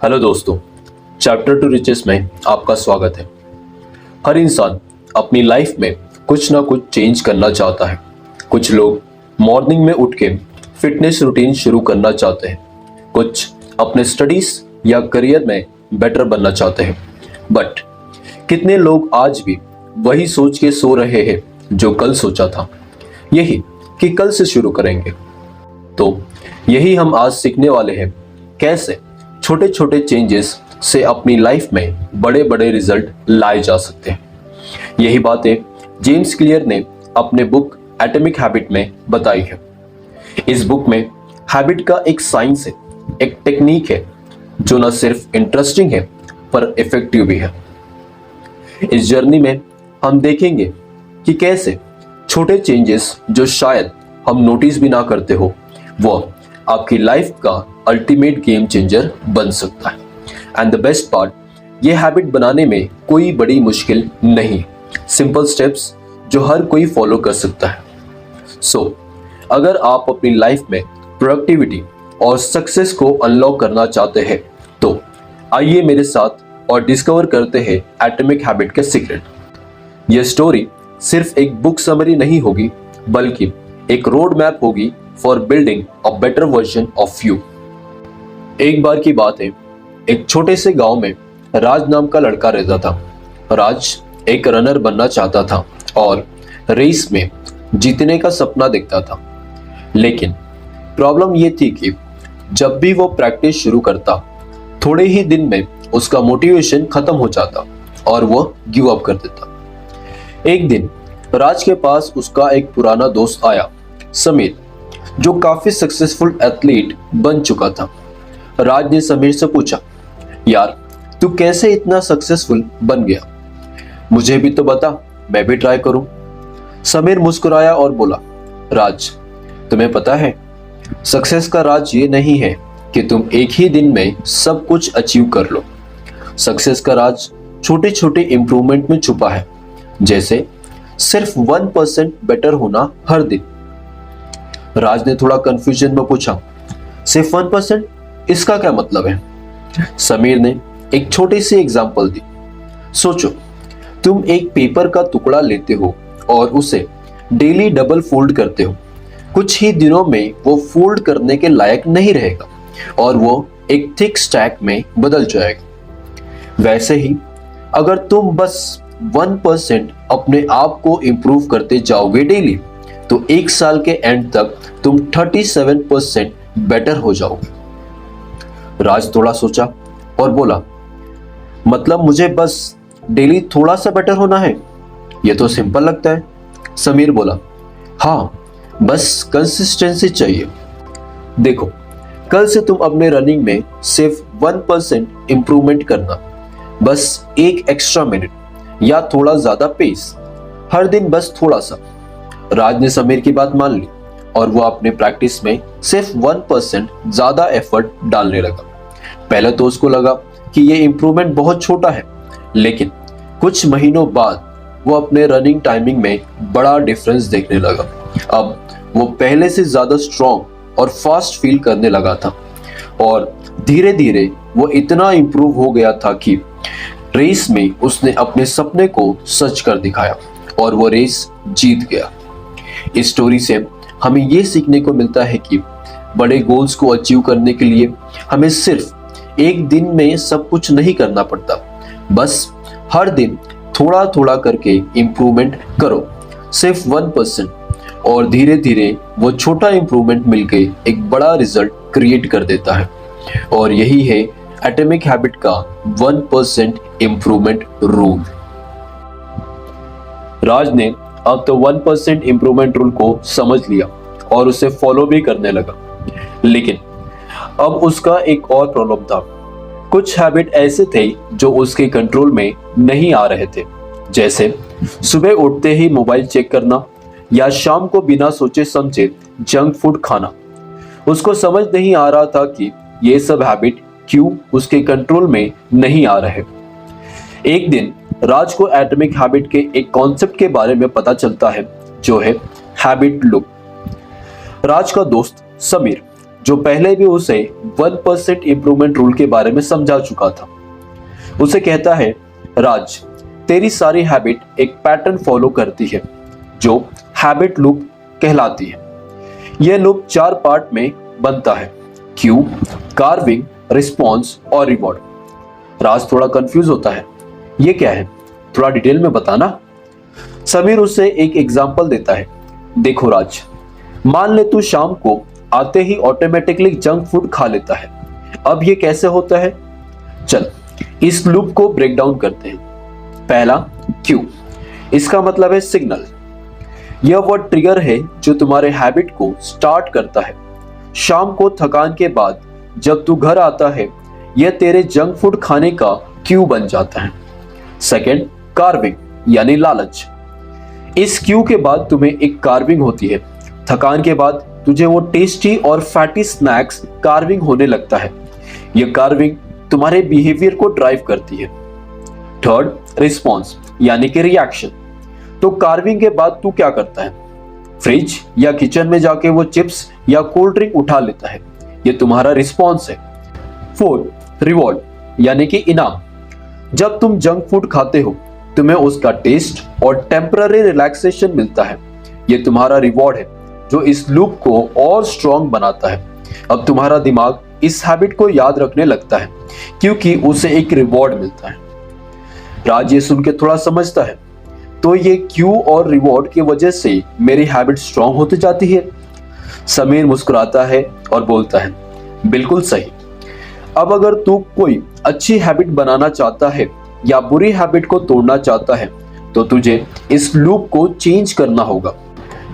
Hello दोस्तों, chapter two riches में आपका स्वागत है। हर इंसान अपनी लाइफ में कुछ ना कुछ चेंज करना चाहता है। कुछ लोग मॉर्निंग में उठ के फिटनेस रूटीन शुरू करना चाहते हैं, कुछ अपने स्टडीज या करियर में बेटर बनना चाहते हैं। बट कितने लोग आज भी वही सोच के सो रहे हैं जो कल सोचा था, यही कि कल से शुरू करेंगे। तो यही हम आज सीखने वाले हैं, कैसे छोटे छोटे चेंजेस से अपनी लाइफ में बड़े बड़े रिजल्ट लाए जा सकते हैं। यही बातें जेम्स क्लियर ने अपने बुक एटॉमिक हैबिट में बताई है। इस बुक में हैबिट का एक साइंस है, एक टेक्निक है जो न सिर्फ इंटरेस्टिंग है पर इफेक्टिव भी है। इस जर्नी में हम देखेंगे कि कैसे छोटे चेंजेस जो शायद हम नोटिस भी ना करते हो, वो आपकी लाइफ का अल्टीमेट गेम चेंजर बन सकता है। एंड द बेस्ट पार्ट, ये हैबिट बनाने में कोई बड़ी मुश्किल नहीं, सिंपल स्टेप्स जो हर कोई फॉलो कर सकता है। सो अगर आप अपनी लाइफ में प्रोडक्टिविटी और सक्सेस को अनलॉक करना चाहते हैं तो आइए मेरे साथ और डिस्कवर करते हैं एटॉमिक हैबिट के सीक्रेट। यह स्टोरी सिर्फ एक बुक समरी नहीं होगी, बल्कि एक रोड मैप होगी for building a better version of you. एक बार की बात है, एक छोटे से गांव में राज नाम का लड़का रहता था। राज एक रनर बनना चाहता था और रेस में जीतने का सपना देखता था। लेकिन प्रॉब्लम यह थी कि जब भी वो प्रैक्टिस शुरू करता, थोड़े ही दिन में उसका मोटिवेशन खत्म हो जाता और वो गिव अप कर देता। एक दिन राज के पास उसका एक पुराना दोस्त आया, समीर, जो काफी सक्सेसफुल एथलीट बन चुका था। राज ने समीर से पूछा, यार तू कैसे इतना सक्सेसफुल बन गया? मुझे भी तो बता, मैं भी ट्राई करूं। समीर मुस्कुराया और बोला, राज तुम्हें पता है, सक्सेस का राज ये नहीं है कि तुम एक ही दिन में सब कुछ अचीव कर लो। सक्सेस का राज छोटे छोटे इंप्रूवमेंट में छुपा है, जैसे सिर्फ 1% बेटर होना हर दिन। राज ने थोड़ा कंफ्यूजन में पूछा, सिर्फ 1%? इसका क्या मतलब है? समीर ने एक छोटी सी एग्जांपल दी। सोचो, तुम एक पेपर का टुकड़ा लेते हो और उसे डेली डबल फोल्ड करते हो। कुछ ही दिनों में वो फोल्ड करने के लायक नहीं रहेगा और वो एक थिक स्टैक में बदल जाएगा। वैसे ही अगर तुम बस 1% अपने आप को इंप्रूव करते जाओगे डेली, तो एक साल के एंड तक तुम 37% बेटर हो जाओगे। राज थोड़ा सोचा और बोला, मतलब मुझे बस डेली थोड़ा सा बेटर होना है? ये तो सिंपल लगता है। समीर बोला, हाँ, बस कंसिस्टेंसी चाहिए। देखो, कल से तुम अपने रनिंग में सिर्फ 1% इंप्रूवमेंट करना, बस एक एक्स्ट्रा मिनट या थोड़ा ज्यादा पेस, हर दिन बस थोड़ा सा। राज ने समीर की बात मान ली और वो अपने प्रैक्टिस में सिर्फ 1% ज्यादा एफर्ट डालने लगा। पहले तो उसको लगा कि ये इंप्रूवमेंट बहुत छोटा है, लेकिन कुछ महीनों बाद वो अपने रनिंग टाइमिंग में बड़ा डिफरेंस देखने लगा। अब वो पहले से ज्यादा स्ट्रॉन्ग और फास्ट फील करने लगा था और धीरे धीरे वो इतना इंप्रूव हो गया था कि रेस में उसने अपने सपने को सच कर दिखाया और वो रेस जीत गया। इस स्टोरी से हमें ये सीखने को मिलता है कि बड़े गोल्स को अचीव करने के लिए हमें सिर्फ एक दिन में सब कुछ नहीं करना पड़ता, बस हर दिन थोड़ा थोड़ा करके इंप्रूवमेंट करो, सिर्फ 1%, और धीरे धीरे वो छोटा इंप्रूवमेंट मिलके एक बड़ा रिजल्ट क्रिएट कर देता है। और यही है एटॉमिक हैबिट का 1% इंप्रूवमेंट रूल। राज ने अब तो 1% इंप्रूवमेंट रूल को समझ लिया और उसे फॉलो भी करने लगा। लेकिन अब उसका एक और प्रॉब्लम था। कुछ हैबिट ऐसे थे जो उसके कंट्रोल में नहीं आ रहे थे, जैसे सुबह उठते ही मोबाइल चेक करना या शाम को बिना सोचे समझे जंक फूड खाना। उसको समझ नहीं आ रहा था कि ये सब हैबिट क्यों उसके कंट्रोल में नहीं आ रहे। एक दिन राज को एटॉमिक हैबिट के एक कॉन्सेप्ट के बारे में पता चलता है, जो है हैबिट लूप। राज का दोस्त समीर जो पहले भी उसे 1% इंप्रूवमेंट रूल के बारे में समझा चुका था। उसे कहता है, राज, तेरी सारी हैबिट एक पैटर्न फॉलो करती है जो हैबिट लूप कहलाती है। यह लूप 4 पार्ट में बनता है, क्यू, कार्विंग, रिस्पॉन्स और रिवॉर्ड। राज थोड़ा कंफ्यूज होता है, ये क्या है, थोड़ा डिटेल में बताना। समीर उसे एक एग्जांपल देता है, देखो राज, मान ले तू शाम को आते ही ऑटोमेटिकली जंक फूड खा लेता है। अब ये कैसे होता है, चल इस लूप को ब्रेक डाउन करते हैं। पहला, क्यू, इसका मतलब है सिग्नल। यह वो ट्रिगर है जो तुम्हारे हैबिट को स्टार्ट करता है। शाम को थकान के बाद जब तू घर आता है, यह तेरे जंक फूड खाने का क्यू बन जाता है। सेकंड, कार्विंग यानी लालच। इस क्यू के बाद तुम्हें एक कार्विंग होती है। थकान के बाद तुझे वो टेस्टी और फैटी स्नैक्स कार्विंग होने लगता है। यह कार्विंग तुम्हारे बिहेवियर को ड्राइव करती है। थर्ड, रिस्पॉन्स यानी कि रिएक्शन। तो कार्विंग के बाद तू क्या करता है, फ्रिज या किचन में जाके वो चिप्स या कोल्ड ड्रिंक उठा लेता है। यह तुम्हारा रिस्पॉन्स है। फोर्थ, रिवॉर्ड यानी कि इनाम। जब तुम जंक फूड खाते हो, तुम्हें उसका टेस्ट और टेम्पररी रिलैक्सेशन मिलता है। यह तुम्हारा रिवॉर्ड है जो इस लूप को और स्ट्रॉन्ग बनाता है। अब तुम्हारा दिमाग इस हैबिट को याद रखने लगता है क्योंकि उसे एक रिवॉर्ड मिलता है। राज ये सुन के थोड़ा समझता है, तो ये क्यू और रिवॉर्ड की वजह से मेरी हैबिट स्ट्रॉन्ग होती जाती है। समीर मुस्कुराता है और बोलता है, बिल्कुल सही। अब अगर तू कोई अच्छी हैबिट बनाना चाहता है या बुरी हैबिट को तोड़ना चाहता है, तो तुझे इस लूप को चेंज करना होगा।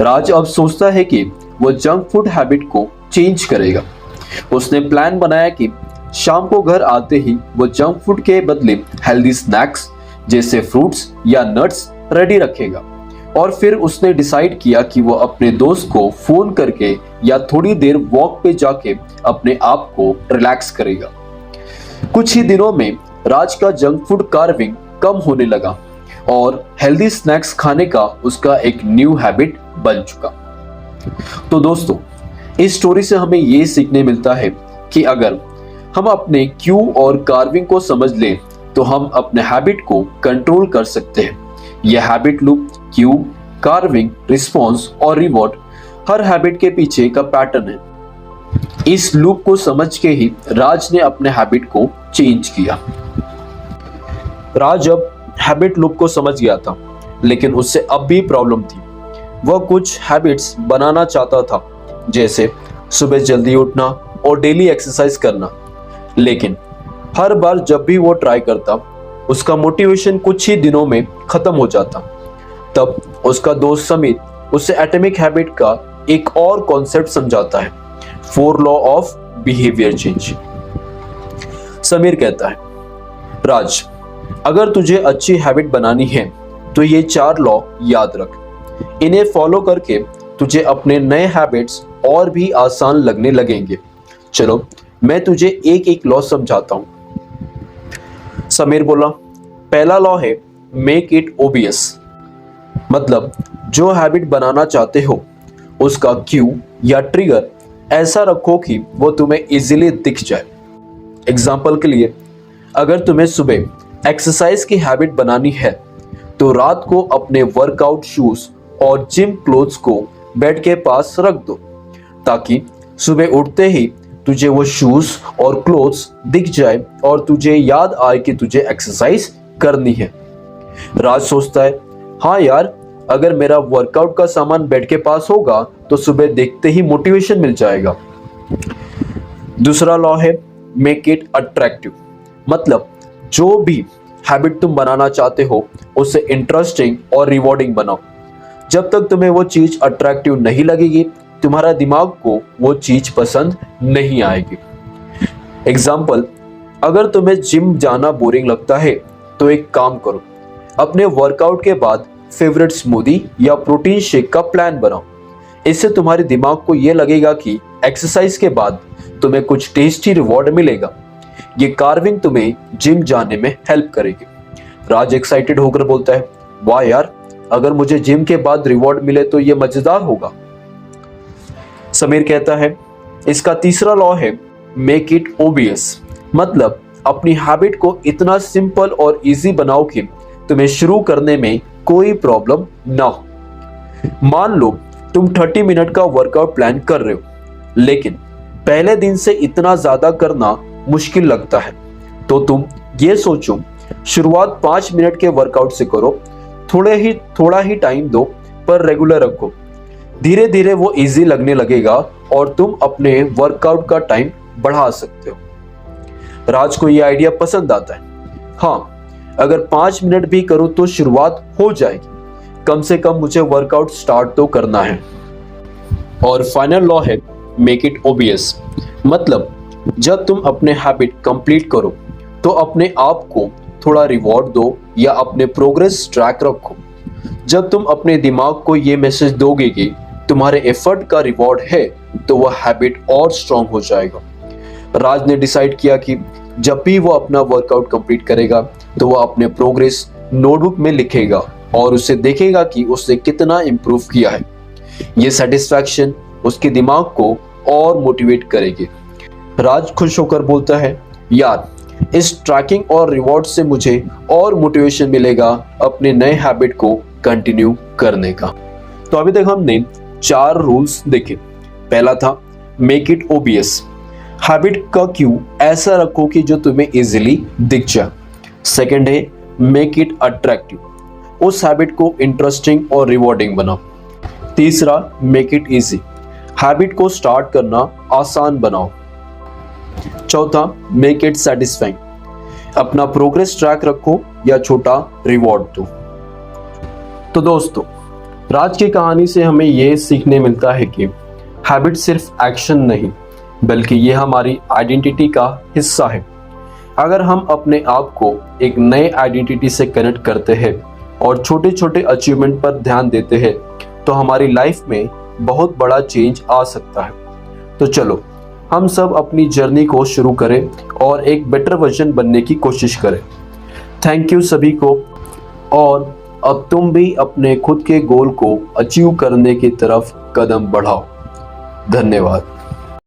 राज अब सोचता है कि वो जंक फूड हैबिट को चेंज करेगा। उसने प्लान बनाया कि शाम को घर आते ही वो जंक फूड के बदले हेल्दी स्नैक्स जैसे फ्रूट्स या नट्स रेडी रखेगा। और फिर उसने डिसाइड किया कि वो अपने दोस्त को फोन करके या थोड़ी देर वॉक पे जाके अपने आप को रिलैक्स करेगा। कुछ ही दिनों में राज का जंक फूड कार्विंग कम होने लगा और हेल्दी स्नैक्स खाने का उसका एक न्यू हैबिट बन चुका। तो दोस्तों, इस स्टोरी से हमें ये सीखने मिलता है कि अगर हम अपने क्यू और कार्विंग को समझ लें तो हम अपने हैबिट को कंट्रोल कर सकते हैं। यह habit loop Q, carving, response और रिवॉर्ड हर हैबिट के पीछे का पैटर्न है। इस लूप को समझ के ही राज ने अपने हैबिट को चेंज किया। राज अब हैबिट लूप को समझ गया था, लेकिन उससे अब भी प्रॉब्लम थी। वह कुछ हैबिट्स बनाना चाहता था, जैसे सुबह जल्दी उठना और डेली एक्सरसाइज करना। लेकिन हर बार जब भी वो ट्राई करता, उसका मोटिवेशन कुछ ही दिनों में खत्म हो जाता। तब उसका दोस्त समीर उसे एटॉमिक हैबिट का एक और कॉन्सेप्ट समझाता है, 4 law of behaviour change. Sameer कहता है, राज, अगर तुझे अच्छी हैबिट बनानी है तो ये 4 लॉ याद रख। इन्हें फॉलो करके तुझे अपने नए हैबिट्स और भी आसान लगने लगेंगे। चलो मैं तुझे एक एक लॉ समझाता हूं। समीर बोला, पहला लॉ है मेक इट ओबियस। मतलब जो हैबिट बनाना चाहते हो उसका क्यू या ट्रिगर ऐसा रखो कि वो तुम्हें इजीली दिख जाए। एग्जाम्पल के लिए, अगर तुम्हें सुबह एक्सरसाइज की हैबिट बनानी है तो रात को अपने वर्कआउट शूज और जिम क्लोथ्स को बेड के पास रख दो, ताकि सुबह उठते ही तुझे वो शूज और क्लोथ्स दिख जाए और तुझे याद आए कि तुझे एक्सरसाइज करनी है। राज सोचता है, हाँ यार, अगर मेरा वर्कआउट का सामान बेड के पास होगा तो सुबह देखते ही मोटिवेशन मिल जाएगा। दूसरा लॉ है मेक इट अट्रैक्टिव। मतलब जो भी हैबिट तुम बनाना चाहते हो उसे इंटरेस्टिंग और रिवॉर्डिंग बनाओ। जब तक तुम्हें वो चीज अट्रैक्टिव नहीं लगेगी, तुम्हारा दिमाग को वो चीज पसंद नहीं आएगी। एग्जाम्पल, अगर तुम्हें जिम जाना बोरिंग लगता है तो एक काम करो, अपने वर्कआउट के बाद फेवरेट स्मूदी या प्रोटीन शेक का प्लान बनाओ। इससे तुम्हारे दिमाग को ये लगेगा कि एक्सरसाइज के बाद तुम्हें कुछ टेस्टी रिवॉर्ड मिलेगा। ये कार्विंग तुम्हें जिम जाने में हेल्प करेगी। राज एक्साइटेड होकर बोलता है, वाह यार, अगर मुझे जिम के बाद रिवॉर्ड मिले तो ये मजेदार होगा। समीर कहता है, इसका तीसरा लॉ है मेक इट ओबियस, मतलब अपनी हैबिट को इतना सिंपल और इजी बनाओ कि तुम्हें शुरू करने में कोई प्रॉब्लम ना हो। मान लो तुम 30 मिनट का वर्कआउट प्लान कर रहे हो, लेकिन पहले दिन से इतना ज्यादा करना मुश्किल लगता है, तो तुम ये सोचो शुरुआत 5 मिनट के वर्कआउट से करो, थोड़ा ही टाइम दो पर रेगुलर रखो। धीरे धीरे वो इजी लगने लगेगा और तुम अपने वर्कआउट का टाइम बढ़ा सकते हो। राज को ये आइडिया पसंद आता है। हाँ, अगर 5 मिनट भी करो तो शुरुआत हो जाएगी, कम से कम मुझे वर्कआउट स्टार्ट तो करना है। और फाइनल लॉ है मेक इट ओबियस, मतलब जब तुम अपने हैबिट कंप्लीट करो तो अपने आप को थोड़ा रिवॉर्ड दो या अपने प्रोग्रेस ट्रैक रखो। जब तुम अपने दिमाग को ये मैसेज दोगे कि तुम्हारे एफर्ट का रिवॉर्ड है, तो वह हैबिट और स्ट्रांग हो जाएगा। राज ने डिसाइड किया कि जब भी वो अपना वर्कआउट कंप्लीट करेगा तो वह अपने प्रोग्रेस नोटबुक में लिखेगा और उसे देखेगा कि उसने कितना इंप्रूव किया है। ये सेटिस्फैक्शन उसके दिमाग को और मोटिवेट करेगी। राज खुश होकर बोलता है, यार इस ट्रैकिंग और रिवॉर्ड से मुझे और मोटिवेशन मिलेगा अपने नए हैबिट को कंटिन्यू करने का। तो अभी तक हमने 4 रूल्स देखे। पहला था मेक इट ओबियस, हैबिट का क्यू ऐसा रखो कि जो तुम्हें इजीली दिख जाए। सेकंड है मेक इट अट्रैक्टिव, उस हैबिट को इंटरेस्टिंग और रिवॉर्डिंग बनाओ। तीसरा मेक इट इजी, हैबिट को स्टार्ट करना आसान बनाओ। चौथा मेक इट सेटिस्फाइंग, अपना प्रोग्रेस ट्रैक रखो या छोटा रिवॉर्ड दो। तो दोस्तों, राज की कहानी से हमें यह सीखने मिलता है कि हैबिट सिर्फ एक्शन नहीं, बल्कि ये हमारी आइडेंटिटी का हिस्सा है। अगर हम अपने आप को एक नए आइडेंटिटी से कनेक्ट करते हैं और छोटे छोटे अचीवमेंट पर ध्यान देते हैं, तो हमारी लाइफ में बहुत बड़ा चेंज आ सकता है। तो चलो हम सब अपनी जर्नी को शुरू करें और एक बेटर वर्जन बनने की कोशिश करें। थैंक यू सभी को, और अब तुम भी अपने खुद के गोल को अचीव करने की तरफ कदम बढ़ाओ। धन्यवाद।